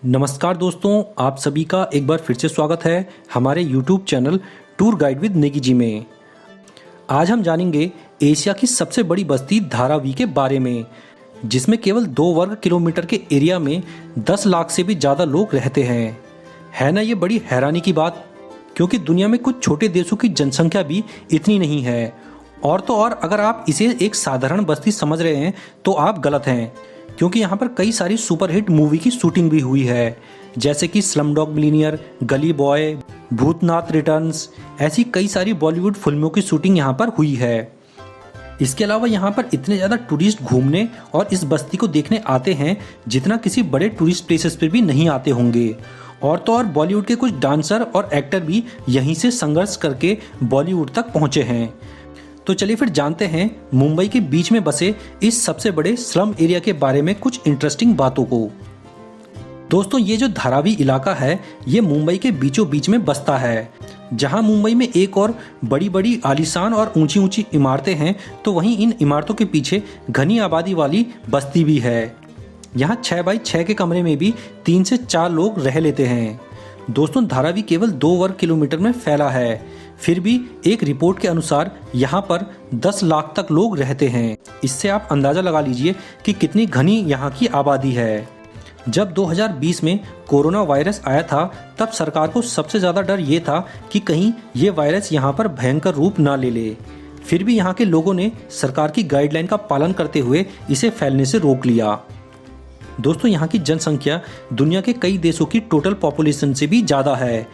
नमस्कार दोस्तों, आप सभी का एक बार फिर से स्वागत है हमारे YouTube channel tour guide with Negi ji में। आज हम जानेंगे एशिया की सबसे बड़ी बस्ती धारावी के बारे में, जिसमें केवल 2 वर्ग किलोमीटर के एरिया में 10 लाख से भी ज़्यादा लोग रहते हैं। है ना ये बड़ी हैरानी की बात, क्योंकि दुनिया में कुछ छोटे देशों की जनसंख्या भी इतनी नहीं है। और तो और अगर आप इसे एक साधारण बस्ती समझ रहे हैं तो आप गलत हैं, क्योंकि यहाँ पर कई सारी सुपरहिट मूवी की शूटिंग भी हुई है, जैसे कि स्लमडॉग मिलियनेयर, गली बॉय, भूतनाथ रिटर्न्स। ऐसी कई सारी बॉलीवुड फिल्मों की शूटिंग यहाँ पर हुई है। इसके अलावा यहाँ पर इतने ज़्यादा टूरिस्ट घूमने और इस बस्ती को देखने आते हैं जितना किसी बड़े टूरिस्ट प्लेसेस पर भी नहीं आते होंगे। और तो और बॉलीवुड के कुछ डांसर और एक्टर भी यहीं से संघर्ष करके बॉलीवुड तक पहुँचे हैं। तो चलिए फिर जानते हैं मुंबई के बीच में बसे इस सबसे बड़े स्लम एरिया के बारे में कुछ इंटरेस्टिंग बातों को। दोस्तों, ये जो धारावी इलाका है ये मुंबई के बीचों बीच में बसता है। जहां मुंबई में एक और बड़ी बड़ी आलीशान और ऊंची ऊंची इमारतें हैं, तो वहीं इन इमारतों के पीछे घनी आबादी वाली बस्ती भी है। यहाँ 6 बाई 6 के कमरे में भी 3 से 4 लोग रह लेते हैं। दोस्तों, धारावी केवल 2 वर्ग किलोमीटर में फैला है, फिर भी एक रिपोर्ट के अनुसार यहाँ पर 10 लाख तक लोग रहते हैं। इससे आप अंदाज़ा लगा लीजिए कि कितनी घनी यहाँ की आबादी है। जब 2020 में कोरोना वायरस आया था, तब सरकार को सबसे ज़्यादा डर ये था कि कहीं ये वायरस यहाँ पर भयंकर रूप ना ले ले। फिर भी यहाँ के लोगों ने सरकार की गाइडलाइन का पालन करते हुए इसे फैलने से रोक लिया। दोस्तों, यहाँ की जनसंख्या दुनिया के कई देशों की टोटल पॉपुलेशन से भी ज़्यादा है,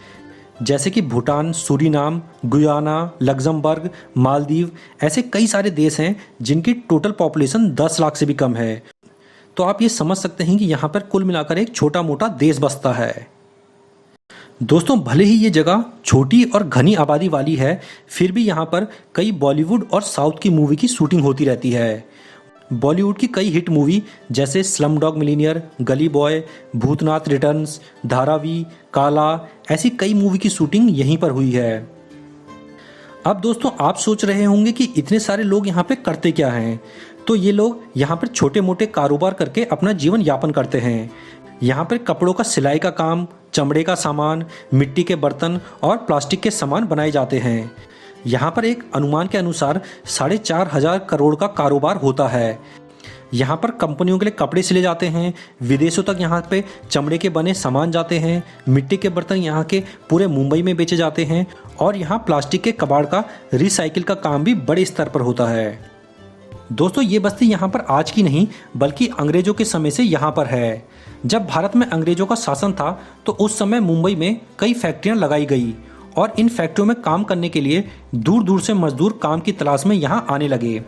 जैसे कि Bhutan, Suriname, Guyana, Luxembourg, Maldives. ऐसे कई सारे देश हैं जिनकी टोटल पॉपुलेशन 10 लाख से भी कम है। तो आप ये समझ सकते हैं कि यहाँ पर कुल मिलाकर एक छोटा मोटा देश बसता है। दोस्तों, भले ही ये जगह छोटी और घनी आबादी वाली है, फिर भी यहाँ पर कई बॉलीवुड और साउथ की मूवी की शूटिंग होती रहती है। बॉलीवुड की कई हिट मूवी जैसे स्लमडॉग मिलियनेयर, गली बॉय, भूतनाथ रिटर्न्स, धारावी, काला, ऐसी कई मूवी की शूटिंग यहीं पर हुई है। अब दोस्तों, आप सोच रहे होंगे कि इतने सारे लोग यहाँ पे करते क्या हैं। तो ये लोग यहाँ पर छोटे मोटे कारोबार करके अपना जीवन यापन करते हैं। यहाँ पर कपड़ों का सिलाई का काम, चमड़े का सामान, मिट्टी के बर्तन और प्लास्टिक के सामान बनाए जाते हैं। यहाँ पर एक अनुमान के अनुसार 4,500 करोड़ का कारोबार होता है। यहाँ पर कंपनियों के लिए कपड़े सिले जाते हैं, विदेशों तक यहाँ पे चमड़े के बने सामान जाते हैं, मिट्टी के बर्तन यहाँ के पूरे मुंबई में बेचे जाते हैं, और यहाँ प्लास्टिक के कबाड़ का रिसाइकिल का काम भी बड़े स्तर पर होता है। दोस्तों, ये बस्ती यहाँ पर आज की नहीं बल्कि अंग्रेजों के समय से यहाँ पर है। जब भारत में अंग्रेजों का शासन था तो उस समय मुंबई में कई फैक्ट्रियाँ लगाई गई और इन फैक्ट्रियों में काम करने के लिए दूर दूर से मजदूर काम की तलाश में यहाँ आने लगे।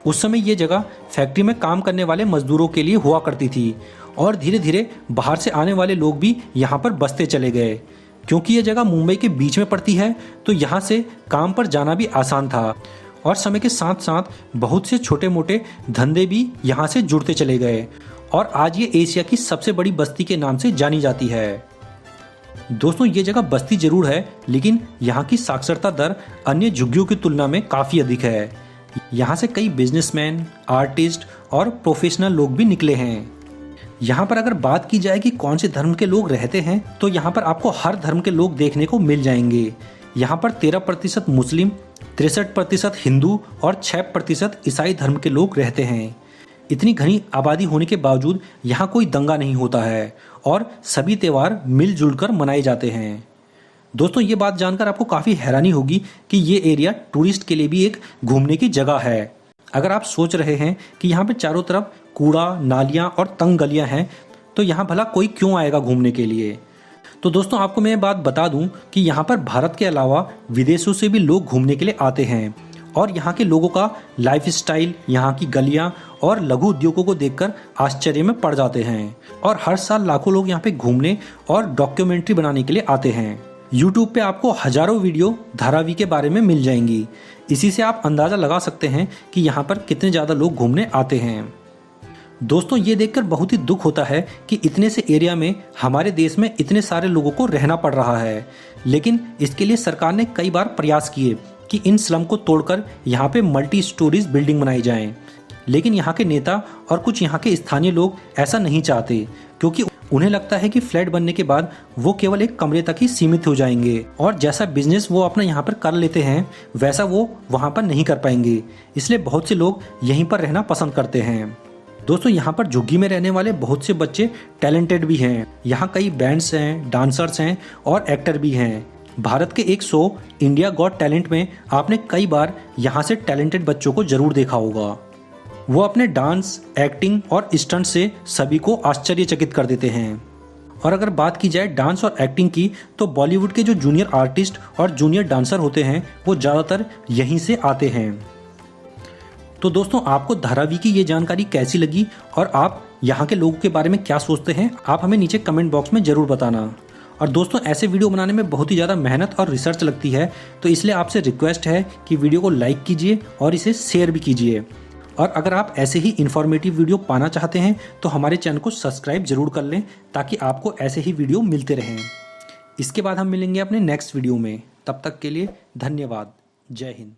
उस समय ये जगह फैक्ट्री में काम करने वाले मजदूरों के लिए हुआ करती थी, और धीरे धीरे बाहर से आने वाले लोग भी यहाँ पर बसते चले गए। क्योंकि ये जगह मुंबई के बीच में पड़ती है तो यहाँ से काम पर जाना भी आसान था, और समय के साथ साथ बहुत से छोटे मोटे धंधे भी यहाँ से जुड़ते चले गए, और आज ये एशिया की सबसे बड़ी बस्ती के नाम से जानी जाती है। दोस्तों, ये जगह बस्ती जरूर है, लेकिन यहाँ की साक्षरता दर अन्य झुग्गियों की तुलना में काफ़ी अधिक है। यहाँ से कई बिजनेसमैन, आर्टिस्ट और प्रोफेशनल लोग भी निकले हैं। यहाँ पर अगर बात की जाए कि कौन से धर्म के लोग रहते हैं, तो यहाँ पर आपको हर धर्म के लोग देखने को मिल जाएंगे। यहाँ पर 13% मुस्लिम, 63% हिंदू और 6% ईसाई धर्म के लोग रहते हैं। इतनी घनी आबादी होने के बावजूद यहाँ कोई दंगा नहीं होता है और सभी त्यौहार मिलजुल कर मनाए जाते हैं। दोस्तों, ये बात जानकर आपको काफ़ी हैरानी होगी कि ये एरिया टूरिस्ट के लिए भी एक घूमने की जगह है। अगर आप सोच रहे हैं कि यहाँ पे चारों तरफ कूड़ा, नालियाँ और तंग गलियाँ हैं, तो यहाँ भला कोई क्यों आएगा घूमने के लिए। तो दोस्तों, आपको मैं ये बात बता दूं कि यहाँ पर भारत के अलावा विदेशों से भी लोग घूमने के लिए आते हैं, और यहाँ के लोगों का लाइफस्टाइल, यहाँ की गलियाँ और लघु उद्योगों को देखकर आश्चर्य में पड़ जाते हैं। और हर साल लाखों लोग यहाँ पे घूमने और डॉक्यूमेंट्री बनाने के लिए आते हैं। यूट्यूब पे आपको हजारों वीडियो धारावी के बारे में मिल जाएंगी। इसी से आप अंदाज़ा लगा सकते हैं कि यहाँ पर कितने ज़्यादा लोग घूमने आते हैं। दोस्तों, ये देखकर बहुत ही दुख होता है कि इतने से एरिया में हमारे देश में इतने सारे लोगों को रहना पड़ रहा है, लेकिन इसके लिए सरकार ने कई बार प्रयास किए कि इन स्लम को तोड़कर यहाँ पे मल्टी स्टोरीज बिल्डिंग बनाई जाएं। लेकिन यहाँ के नेता और कुछ यहाँ के स्थानीय लोग ऐसा नहीं चाहते, क्योंकि उन्हें लगता है कि फ्लैट बनने के बाद वो केवल एक कमरे तक ही सीमित हो जाएंगे और जैसा बिजनेस वो अपना यहाँ पर कर लेते हैं वैसा वो वहाँ पर नहीं कर पाएंगे। इसलिए बहुत से लोग यहीं पर रहना पसंद करते हैं। दोस्तों, यहाँ पर झुग्गी में रहने वाले बहुत से बच्चे टैलेंटेड भी हैं। यहाँ कई बैंड्स हैं, डांसर्स हैं और एक्टर भी हैं। भारत के एक शो इंडिया गॉट टैलेंट में आपने कई बार यहाँ से टैलेंटेड बच्चों को जरूर देखा होगा। वो अपने डांस, एक्टिंग और स्टंट से सभी को आश्चर्यचकित कर देते हैं। और अगर बात की जाए डांस और एक्टिंग की, तो बॉलीवुड के जो जूनियर आर्टिस्ट और जूनियर डांसर होते हैं वो ज़्यादातर यहीं से आते हैं। तो दोस्तों, आपको धारावी की ये जानकारी कैसी लगी और आप यहाँ के लोगों के बारे में क्या सोचते हैं, आप हमें नीचे कमेंट बॉक्स में ज़रूर बताना। और दोस्तों, ऐसे वीडियो बनाने में बहुत ही ज़्यादा मेहनत और रिसर्च लगती है, तो इसलिए आपसे रिक्वेस्ट है कि वीडियो को लाइक कीजिए और इसे शेयर भी कीजिए। और अगर आप ऐसे ही इन्फॉर्मेटिव वीडियो पाना चाहते हैं तो हमारे चैनल को सब्सक्राइब जरूर कर लें ताकि आपको ऐसे ही वीडियो मिलते रहें। इसके बाद हम मिलेंगे अपने नेक्स्ट वीडियो में। तब तक के लिए धन्यवाद। जय हिंद।